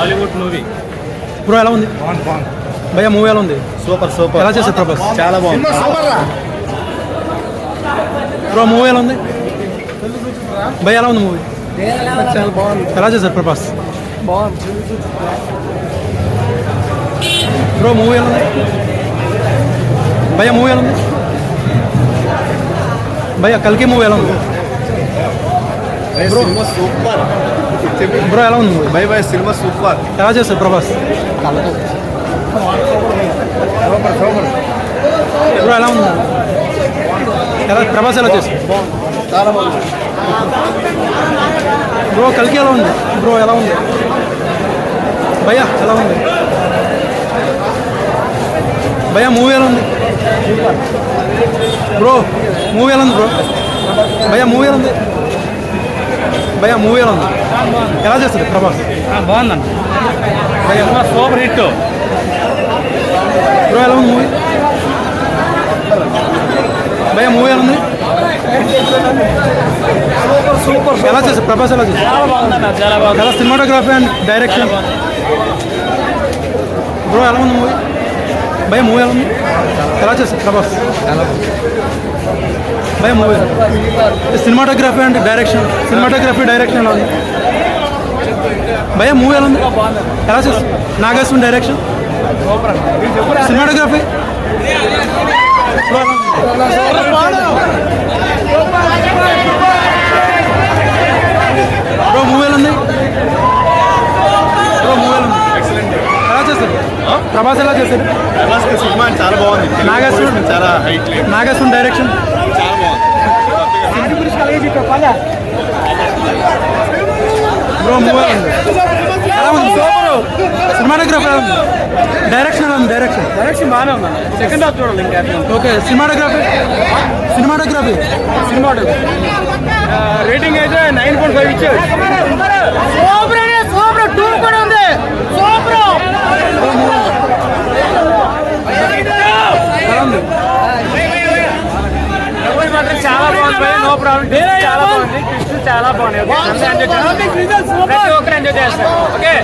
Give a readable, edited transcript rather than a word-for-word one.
Hollywood movie. Bro ఎలా ఉంది భయ్యా? మూవీ ఎలా ఉంది? Super super. ఎలా చేశారు ప్రభాస్? చాలా బాగుంది. బ్రో మూవీ ఎలా ఉంది భయ్యా? ఎలా ఉంది మూవీ? చాలా బాగుంది. ఎలా చేశారు ప్రభాస్? బాగుంది. బ్రో మూవీ ఎలా ఉంది భయ్యా? మూవీ ఎలా ఉంది భయ్యా? కల్కి మూవీ ఎలా ఉంది సినిమా సూపర్. బ్రో ఎలా ఉంది movie? By by cinema super. ఎలా చేశారు ప్రభాస్? బ్రో ఎలా ఉంది? ఎలా ప్రభాస్ ఎలా చేశారు? చాలా బాగుంది. బ్రో కల్కి ఎలా ఉంది? బ్రో ఎలా ఉంది భయ్యా? ఎలా ఉంది భయ్యా? మూవీ ఎలా ఉంది బ్రో? మూవీ ఎలా ఉంది బ్రో భయ్యా? మూవీ ఎలా ఉంది భయ్యా? మూవీ ఎలా ఉంది? ఎలా చేస్తుంది ప్రభాస్? బాగుందండి. Cinema super hit. బ్రో ఎలా ఉంది మూవీ భయ్యా? మూవీ ఎలా ఉంది? సూపర్. ఎలా చేస్తారు ప్రభాస్? ఎలా చేస్తారు? చాలా బాగుందన్న, చాలా బాగుంది. ఎలా సినిమాటోగ్రఫీ అండ్ డైరెక్షన్? బ్రో ఎలా ఉంది మూవీ భయ్యా? మూవీ ఎలా ఉంది? ఎలా చేస్తారు ప్రభాస్? భయ్యా movie cinematography and direction, cinematography direction ఎలా ఉంది భయ్యా? మూవీ ఎలా ఉంది? ఎలా చేస్తారు Nageswaram direction, cinematography? Bro movie ఎలా ఉంది బ్రో? మూవీ ఎలా ఉంది? ఎలా చేస్తారు ప్రభాస్? ఎలా చేస్తారు? సినిమా చాలా బాగుంది. నాగేశ్వరం చాలా హైట్. నాగేశ్వరం డైరెక్షన్ చాలా బాగుంది. బ్రో మూవీ ఎలా ఉంది? ఎలా ఉంది? సినిమాటోగ్రఫీ ఎలా ఉంది? డైరెక్షన్ ఎలా ఉంది? డైరెక్షన్ బాగానే ఉందా? సెకండ్ హాఫ్ చూడాలి ఇంకా. ఓకే. సినిమాటోగ్రఫీ రేటింగ్ అయితే 9.5 ఇచ్చారు. సూపర్ 2 కూడా ఉంది. సూపర్ ఎలా ఉంది? మాత్రం చాలా బాగుంది. No problem. చాలా బాగుంది. కృష్ణ చాలా బాగుంది. ప్రతి ఒక్కరు ఎంజాయ్ చేస్తారు. ఓకే.